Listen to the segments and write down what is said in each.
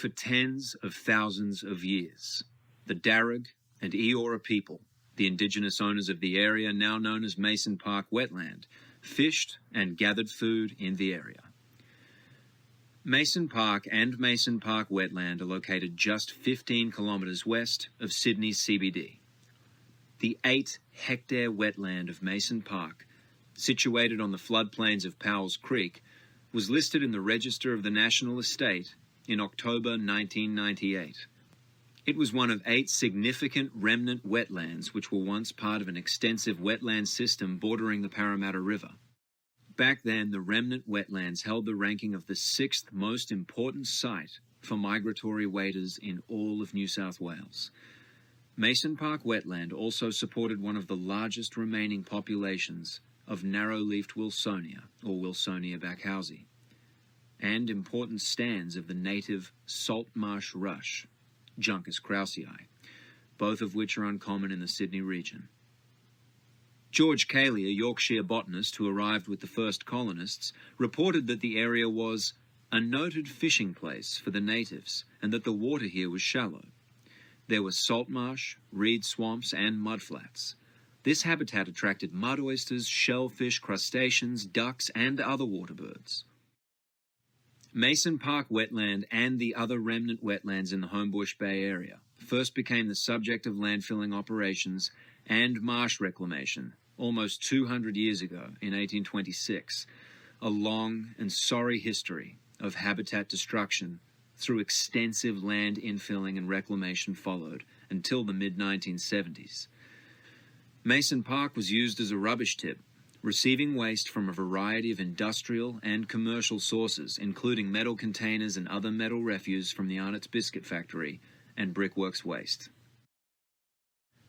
For tens of thousands of years, the Darug and Eora people, the indigenous owners of the area now known as Mason Park Wetland, fished and gathered food in the area. Mason Park and Mason Park Wetland are located just 15 kilometres west of Sydney's CBD. The 8-hectare wetland of Mason Park, situated on the floodplains of Powell's Creek, was listed in the Register of the National Estate in October 1998. It was one of 8 significant remnant wetlands which were once part of an extensive wetland system bordering the Parramatta River. Back then, the remnant wetlands held the ranking of the 6th most important site for migratory waders in all of New South Wales. Mason Park Wetland also supported one of the largest remaining populations of narrow-leafed Wilsonia, or Wilsonia backhausi, and important stands of the native salt marsh rush, Juncus kraussii, both of which are uncommon in the Sydney region. George Cayley, a Yorkshire botanist who arrived with the first colonists, reported that the area was a noted fishing place for the natives and that the water here was shallow. There was salt marsh, reed swamps, and mudflats. This habitat attracted mud oysters, shellfish, crustaceans, ducks, and other water birds. Mason Park Wetland and the other remnant wetlands in the Homebush Bay area first became the subject of landfilling operations and marsh reclamation almost 200 years ago in 1826, a long and sorry history of habitat destruction through extensive land infilling and reclamation followed until the mid-1970s. Mason Park was used as a rubbish tip, receiving waste from a variety of industrial and commercial sources, including metal containers and other metal refuse from the Arnott's Biscuit Factory and Brickworks waste.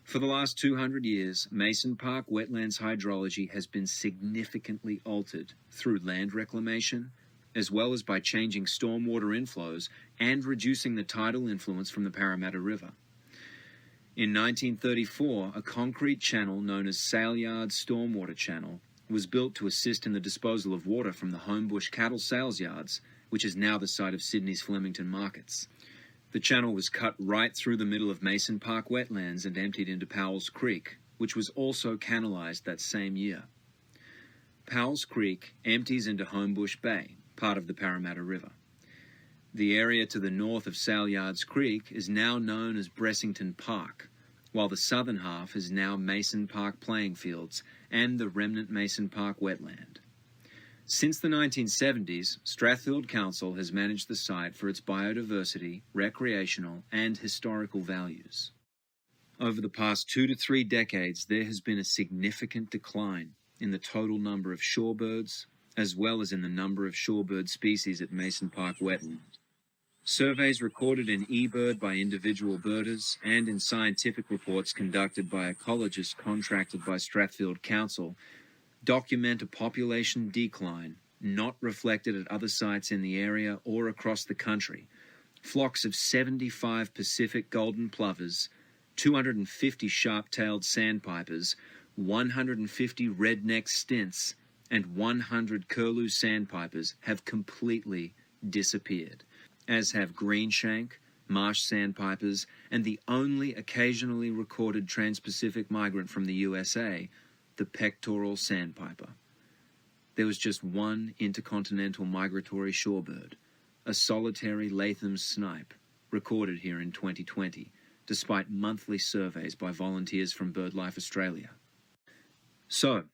For the last 200 years, Mason Park wetlands hydrology has been significantly altered through land reclamation, as well as by changing stormwater inflows and reducing the tidal influence from the Parramatta River. In 1934, a concrete channel known as Saleyard Stormwater Channel was built to assist in the disposal of water from the Homebush cattle sales yards, which is now the site of Sydney's Flemington markets. The channel was cut right through the middle of Mason Park wetlands and emptied into Powell's Creek, which was also canalised that same year. Powell's Creek empties into Homebush Bay, part of the Parramatta River. The area to the north of Saleyards Creek is now known as Bressington Park, while the southern half is now Mason Park playing fields and the remnant Mason Park wetland. Since the 1970s, Strathfield Council has managed the site for its biodiversity, recreational, and historical values. Over the past 2 to 3 decades, there has been a significant decline in the total number of shorebirds, as well as in the number of shorebird species at Mason Park Wetland. Surveys recorded in eBird by individual birders and in scientific reports conducted by ecologists contracted by Strathfield Council document a population decline not reflected at other sites in the area or across the country. Flocks of 75 Pacific golden plovers, 250 sharp-tailed sandpipers, 150 redneck stints, and 100 curlew sandpipers have completely disappeared, as have greenshank, marsh sandpipers, and the only occasionally recorded trans-Pacific migrant from the USA, the pectoral sandpiper. There was just one intercontinental migratory shorebird, a solitary Latham's snipe, recorded here in 2020, despite monthly surveys by volunteers from BirdLife Australia. So,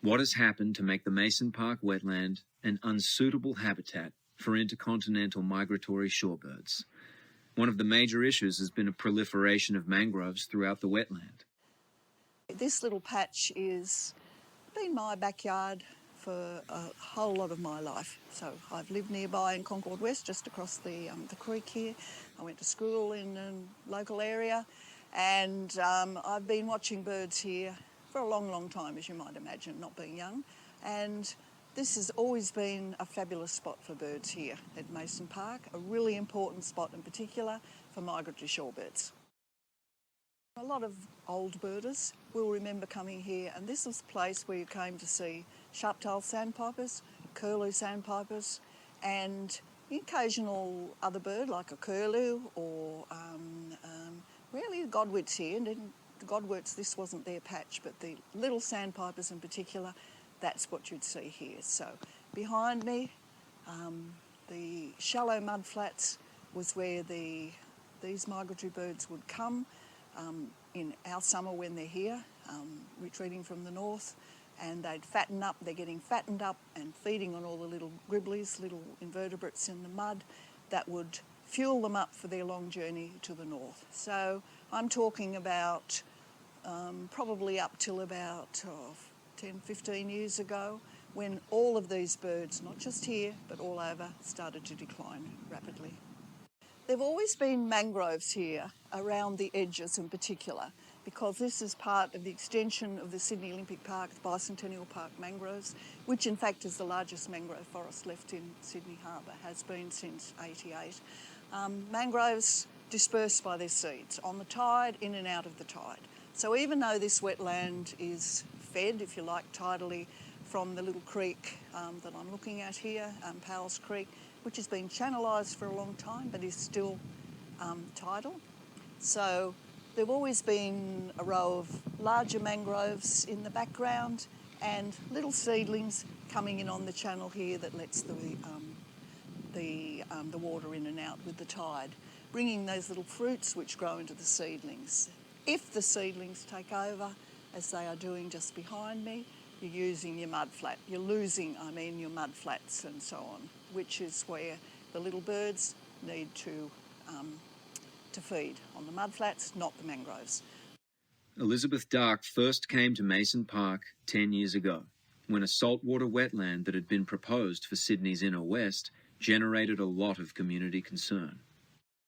what has happened to make the Mason Park wetland an unsuitable habitat for intercontinental migratory shorebirds? One of the major issues has been a proliferation of mangroves throughout the wetland. This little patch has been my backyard for a whole lot of my life. So I've lived nearby in Concord West, just across the creek here. I went to school in a local area, and I've been watching birds here for a long, long time, as you might imagine, not being young. And this has always been a fabulous spot for birds here at Mason Park, a really important spot in particular for migratory shorebirds. A lot of old birders will remember coming here, and this was the place where you came to see sharp-tailed sandpipers, curlew sandpipers, and the occasional other bird like a curlew or really the godwits here. And the godwits, this wasn't their patch, but the little sandpipers in particular, that's what you'd see here. So behind me, the shallow mudflats was where these migratory birds would come in our summer when they're here, retreating from the north, and they'd fatten up. They're getting fattened up and feeding on all the little gribblies, little invertebrates in the mud that would fuel them up for their long journey to the north. So I'm talking about probably up till about 10, 15 years ago, when all of these birds, not just here, but all over, started to decline rapidly. There have always been mangroves here around the edges in particular, because this is part of the extension of the Sydney Olympic Park, the Bicentennial Park mangroves, which in fact is the largest mangrove forest left in Sydney Harbour, has been since '88. Mangroves dispersed by their seeds on the tide, in and out of the tide. So even though this wetland is fed, if you like, tidally from the little creek that I'm looking at here, Powell's Creek, which has been channelized for a long time but is still tidal. So there've always been a row of larger mangroves in the background and little seedlings coming in on the channel here that lets the water in and out with the tide, bringing those little fruits which grow into the seedlings. If the seedlings take over, as they are doing just behind me, you're using your mudflat. You're losing, your mudflats and so on, which is where the little birds need to feed, on the mudflats, not the mangroves. Elizabeth Dark first came to Mason Park 10 years ago, when a saltwater wetland that had been proposed for Sydney's inner west generated a lot of community concern.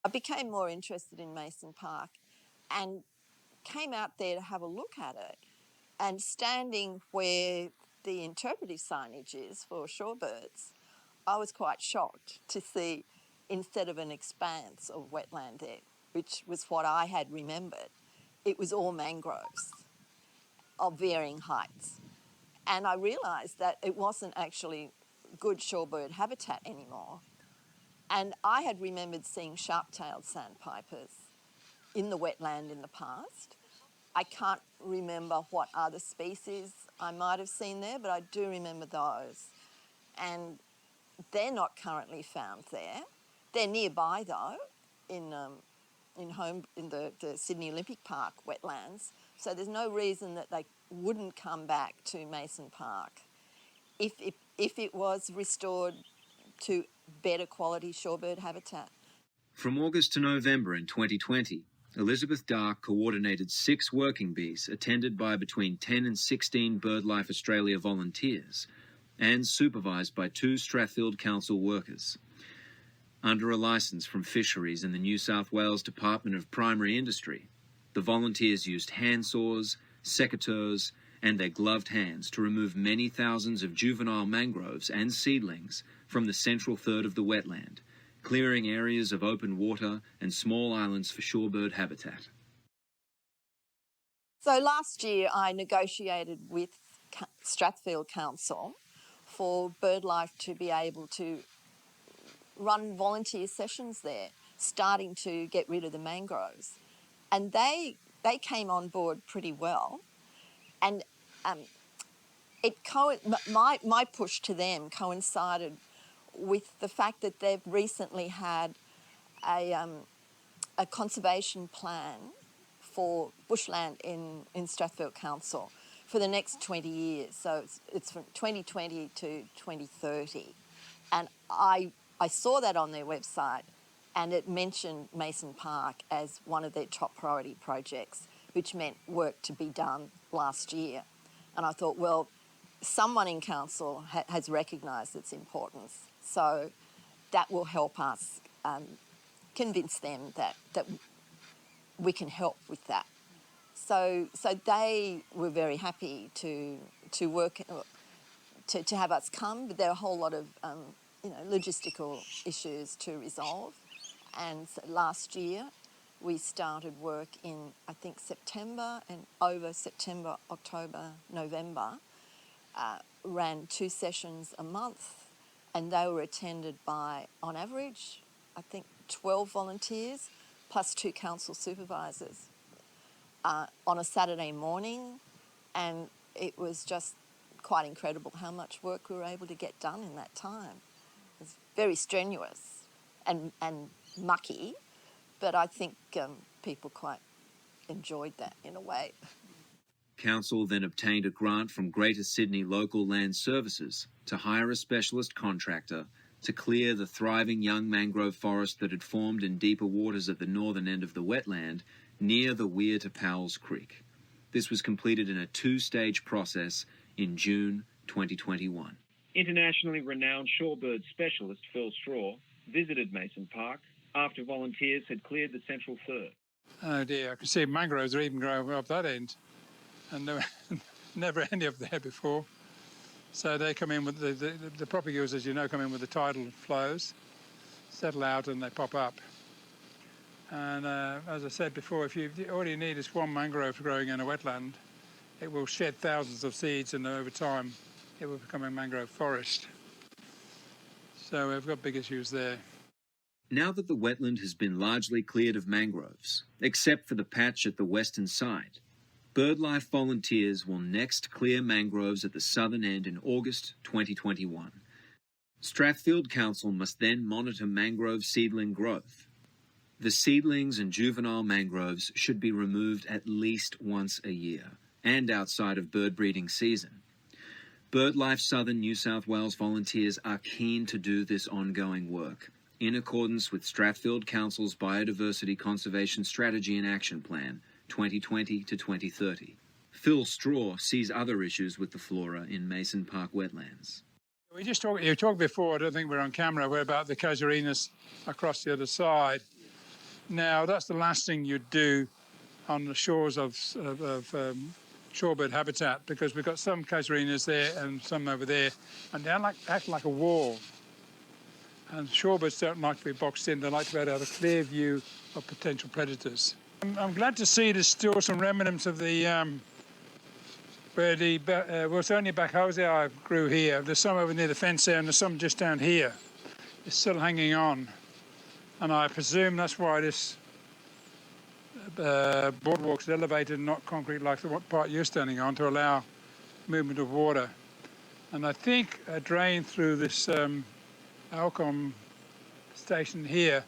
I became more interested in Mason Park and came out there to have a look at it, and standing where the interpretive signage is for shorebirds, I was quite shocked to see, instead of an expanse of wetland there, which was what I had remembered, it was all mangroves of varying heights. And I realised that it wasn't actually good shorebird habitat anymore. And I had remembered seeing sharp-tailed sandpipers in the wetland in the past. I can't remember what other species I might have seen there, but I do remember those. And they're not currently found there. They're nearby, though, in the Sydney Olympic Park wetlands. So there's no reason that they wouldn't come back to Mason Park if it was restored to better quality shorebird habitat. From August to November in 2020, Elizabeth Dark coordinated 6 working bees attended by between 10 and 16 BirdLife Australia volunteers and supervised by 2 Strathfield Council workers. Under a licence from Fisheries and the New South Wales Department of Primary Industry, the volunteers used handsaws, secateurs, and their gloved hands to remove many thousands of juvenile mangroves and seedlings from the central third of the wetland, clearing areas of open water and small islands for shorebird habitat. So last year I negotiated with Strathfield Council for BirdLife to be able to run volunteer sessions there, starting to get rid of the mangroves. And they came on board pretty well. And my push to them coincided with the fact that they've recently had a conservation plan for bushland in Strathfield Council for the next 20 years. So it's from 2020 to 2030. And I saw that on their website, and it mentioned Mason Park as one of their top priority projects, which meant work to be done last year. And I thought, well, someone in council has recognised its importance, so that will help us convince them that we can help with that. So they were very happy to work to have us come, but there are a whole lot of logistical issues to resolve. And so last year we started work in, I think, September, and over September, October, November, ran 2 sessions a month and they were attended by, on average, I think 12 volunteers plus 2 council supervisors on a Saturday morning, and it was just quite incredible how much work we were able to get done in that time. It was very strenuous and mucky, but I think people quite enjoyed that in a way. Council then obtained a grant from Greater Sydney Local Land Services to hire a specialist contractor to clear the thriving young mangrove forest that had formed in deeper waters at the northern end of the wetland near the weir to Powell's Creek. This was completed in a 2-stage process in June 2021. Internationally renowned shorebird specialist Phil Straw visited Mason Park after volunteers had cleared the central third. Oh dear, I can see mangroves are even growing up that end, and there were never any up there before. So they come in with the propagules, as you know, come in with the tidal flows, settle out and they pop up. And as I said before, if all you need is one mangrove growing in a wetland, it will shed thousands of seeds and over time it will become a mangrove forest. So we've got big issues there. Now that the wetland has been largely cleared of mangroves, except for the patch at the western side, BirdLife volunteers will next clear mangroves at the southern end in August 2021. Strathfield Council must then monitor mangrove seedling growth. The seedlings and juvenile mangroves should be removed at least once a year, and outside of bird breeding season. BirdLife Southern New South Wales volunteers are keen to do this ongoing work, in accordance with Strathfield Council's Biodiversity Conservation Strategy and Action Plan, 2020 to 2030. Phil Straw sees other issues with the flora in Mason Park wetlands. You talked before, I don't think we're on camera, about the casuarinas across the other side. Now, that's the last thing you'd do on the shores of shorebird habitat, because we've got some casuarinas there and some over there, and they act like a wall. And shorebirds don't like to be boxed in, they like to be able to have a clear view of potential predators. I'm glad to see there's still some remnants of the where the Wilsonia backhausia grew here. There's some over near the fence there, and there's some just down here. It's still hanging on, and I presume that's why this boardwalk's elevated and not concrete like the part you're standing on, to allow movement of water. And I think a drain through this Alcom station here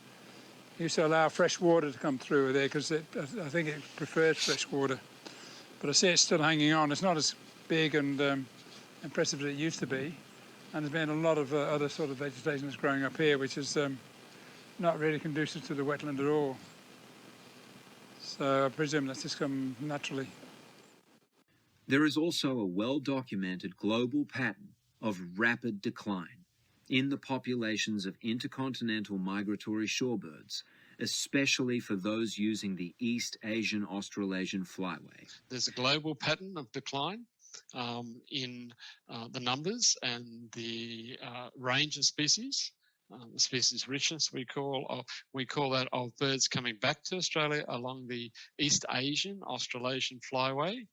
used to allow fresh water to come through there, because I think it prefers fresh water. But I see it's still hanging on. It's not as big and impressive as it used to be. And there's been a lot of other sort of vegetation that's growing up here, which is not really conducive to the wetland at all. So I presume that's just come naturally. There is also a well-documented global pattern of rapid decline in the populations of intercontinental migratory shorebirds, especially for those using the East Asian Australasian flyway. There's a global pattern of decline in the numbers and the range of species. The species richness we call that of birds coming back to Australia along the East Asian Australasian flyway,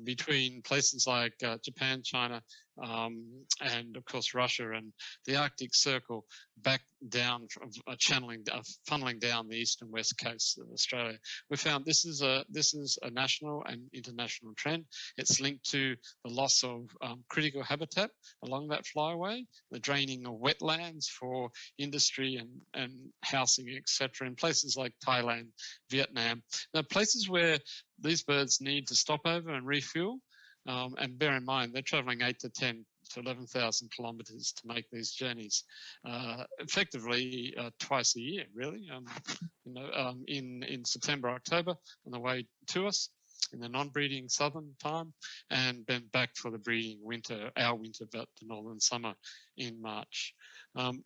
between places like Japan, China, and of course Russia, and the Arctic Circle back down, funneling down the east and west coasts of Australia. We found this is a national and international trend. It's linked to the loss of critical habitat along that flyway, the draining of wetlands for industry and housing, etc., in places like Thailand, Vietnam. Now, places where these birds need to stop over and refuel. And bear in mind, they're travelling 8 to 10 to 11,000 kilometres to make these journeys, effectively twice a year, really. In September, October, on the way to us in the non-breeding southern time, and then back for the breeding winter, but the northern summer in March.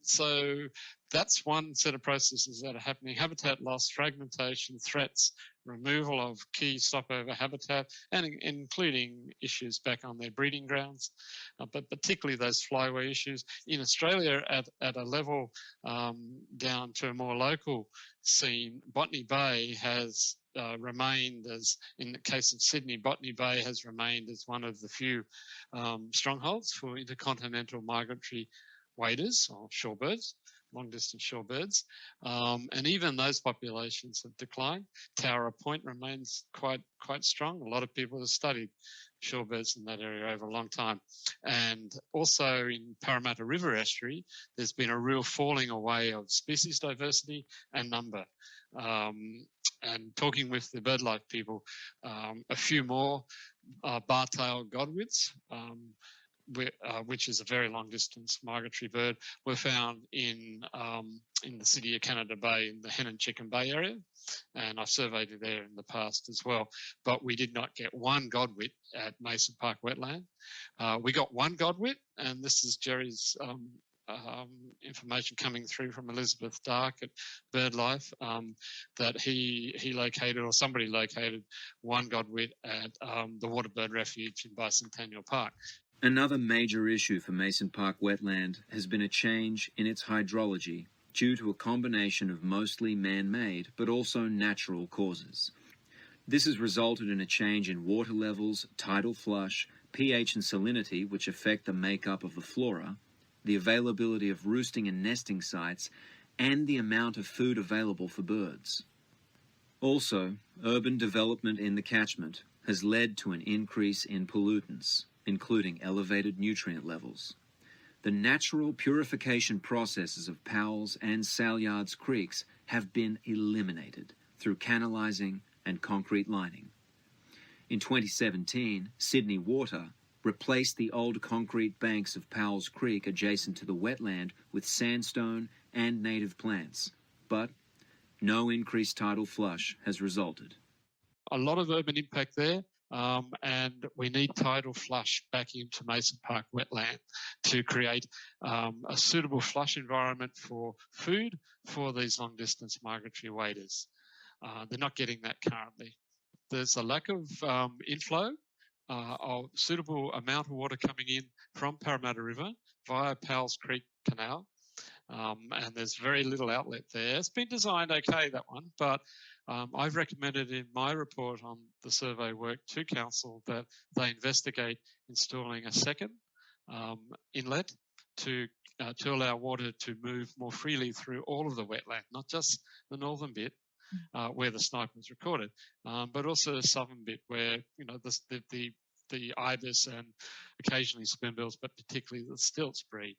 So that's one set of processes that are happening: habitat loss, fragmentation, threats, removal of key stopover habitat, and including issues back on their breeding grounds, but particularly those flyway issues. In Australia, at a level down to a more local scene, Botany Bay has remained as, in the case of Sydney, Botany Bay has remained as one of the few strongholds for intercontinental migratory waders or shorebirds, long-distance shorebirds, and even those populations have declined. Towra Point remains quite strong. A lot of people have studied shorebirds in that area over a long time. And also in Parramatta River estuary, there's been a real falling away of species diversity and number. And talking with the BirdLife people, a few more bar-tailed godwits, which is a very long-distance migratory bird, were found in the city of Canada Bay in the Hen and Chicken Bay area, and I've surveyed it there in the past as well. But we did not get one godwit at Mason Park Wetland. We got one godwit, and this is Jerry's information coming through from Elizabeth Dark at BirdLife, that he located, or somebody located, one godwit at the Waterbird Refuge in Bicentennial Park. Another major issue for Mason Park Wetland has been a change in its hydrology due to a combination of mostly man-made but also natural causes. This has resulted in a change in water levels, tidal flush, pH and salinity, which affect the makeup of the flora, the availability of roosting and nesting sites, and the amount of food available for birds. Also, urban development in the catchment has led to an increase in pollutants, including elevated nutrient levels. The natural purification processes of Powell's and Salyards creeks have been eliminated through canalizing and concrete lining. In 2017, Sydney Water replaced the old concrete banks of Powell's Creek adjacent to the wetland with sandstone and native plants, but no increased tidal flush has resulted. A lot of urban impact there. And we need tidal flush back into Mason Park Wetland to create a suitable flush environment for food for these long-distance migratory waders. They're not getting that currently. There's a lack of inflow of suitable amount of water coming in from Parramatta River via Powell's Creek Canal, and there's very little outlet there. It's been designed okay, that one, but I've recommended in my report on the survey work to Council that they investigate installing a second inlet to allow water to move more freely through all of the wetland, not just the northern bit where the snipe was recorded, but also the southern bit where the ibis and occasionally spoonbills, but particularly the stilts breed.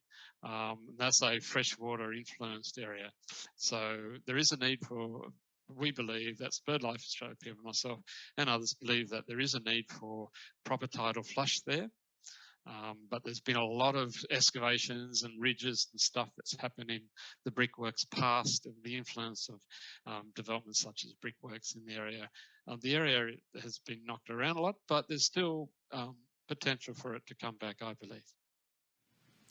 That's a freshwater influenced area. So there is a need for, we believe, that's BirdLife Australia people, myself and others believe that there is a need for proper tidal flush there. But there's been a lot of excavations and ridges and stuff that's happened in the brickworks past, and the influence of developments such as brickworks in the area. The area has been knocked around a lot, but there's still potential for it to come back, I believe.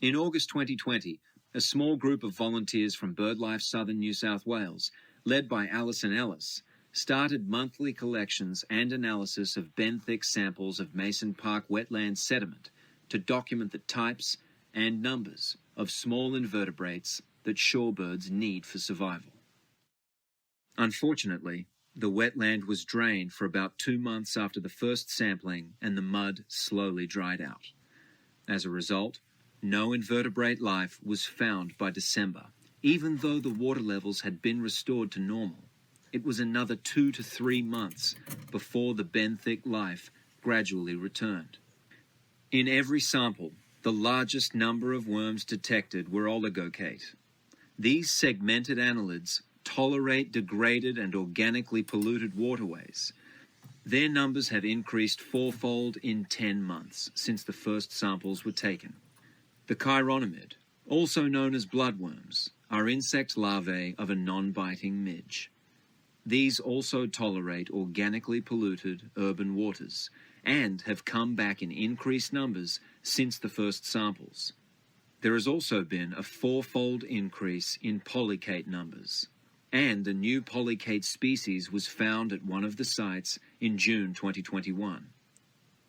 In August 2020, a small group of volunteers from BirdLife Southern New South Wales, led by Alison Ellis, started monthly collections and analysis of benthic samples of Mason Park wetland sediment to document the types and numbers of small invertebrates that shorebirds need for survival. Unfortunately, the wetland was drained for about 2 months after the first sampling, and the mud slowly dried out. As a result, no invertebrate life was found by December, even though the water levels had been restored to normal. It was another 2 to 3 months before the benthic life gradually returned. In every sample, the largest number of worms detected were oligocate. These segmented annelids tolerate degraded and organically polluted waterways. Their numbers have increased fourfold in 10 months since the first samples were taken. The chironomid, also known as bloodworms, are insect larvae of a non-biting midge. These also tolerate organically polluted urban waters and have come back in increased numbers since the first samples. There has also been a fourfold increase in polycate numbers, and a new polycate species was found at one of the sites in June 2021.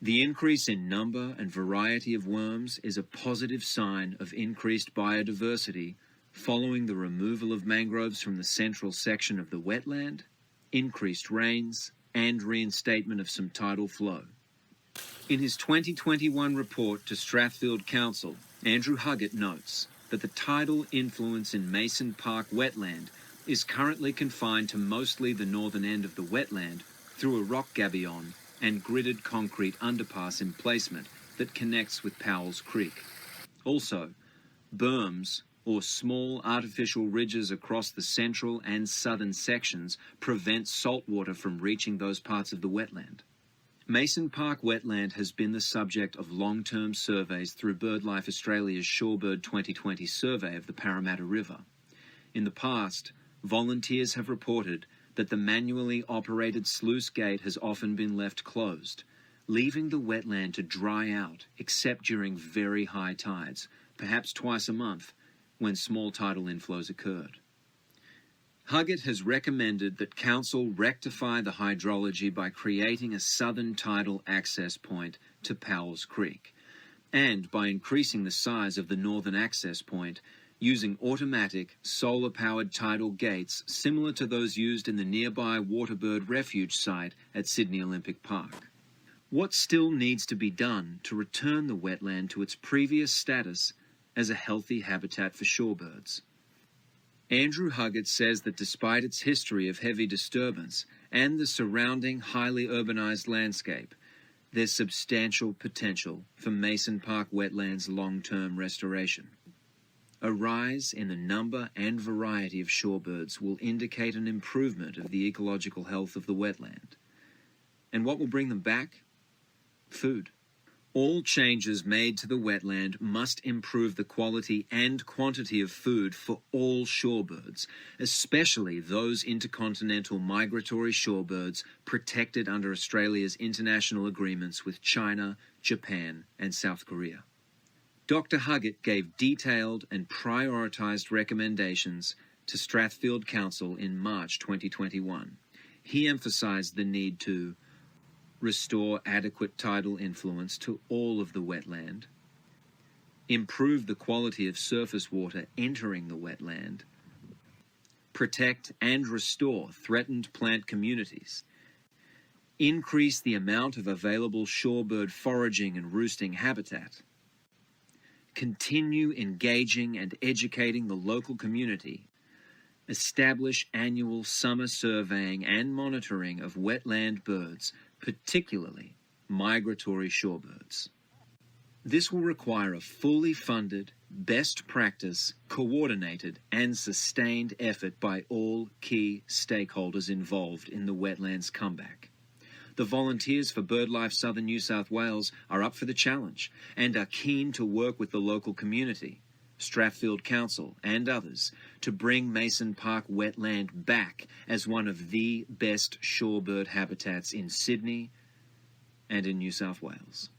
The increase in number and variety of worms is a positive sign of increased biodiversity following the removal of mangroves from the central section of the wetland, increased rains, and reinstatement of some tidal flow. In his 2021 report to Strathfield Council, Andrew Huggett notes, that the tidal influence in Mason Park wetland is currently confined to mostly the northern end of the wetland through a rock gabion and gridded concrete underpass emplacement that connects with Powell's Creek. Also, berms, or small artificial ridges across the central and southern sections, prevent saltwater from reaching those parts of the wetland. Mason Park wetland has been the subject of long-term surveys through BirdLife Australia's Shorebird 2020 survey of the Parramatta River. In the past, volunteers have reported that the manually operated sluice gate has often been left closed, leaving the wetland to dry out except during very high tides, perhaps twice a month, when small tidal inflows occurred. Huggett has recommended that Council rectify the hydrology by creating a southern tidal access point to Powell's Creek, and by increasing the size of the northern access point using automatic solar-powered tidal gates similar to those used in the nearby Waterbird Refuge site at Sydney Olympic Park. What still needs to be done to return the wetland to its previous status as a healthy habitat for shorebirds? Andrew Huggett says that despite its history of heavy disturbance and the surrounding highly urbanized landscape, there's substantial potential for Mason Park wetlands' long-term restoration. A rise in the number and variety of shorebirds will indicate an improvement of the ecological health of the wetland. And what will bring them back? Food. All changes made to the wetland must improve the quality and quantity of food for all shorebirds, especially those intercontinental migratory shorebirds protected under Australia's international agreements with China, Japan, and South Korea. Dr. Huggett gave detailed and prioritised recommendations to Strathfield Council in March 2021. He emphasised the need to restore adequate tidal influence to all of the wetland, improve the quality of surface water entering the wetland, protect and restore threatened plant communities, increase the amount of available shorebird foraging and roosting habitat, continue engaging and educating the local community, establish annual summer surveying and monitoring of wetland birds, particularly migratory shorebirds. This will require a fully funded, best practice, coordinated and sustained effort by all key stakeholders involved in the wetlands comeback. The volunteers for BirdLife Southern New South Wales are up for the challenge and are keen to work with the local community, Strathfield Council and others to bring Mason Park wetland back as one of the best shorebird habitats in Sydney and in New South Wales.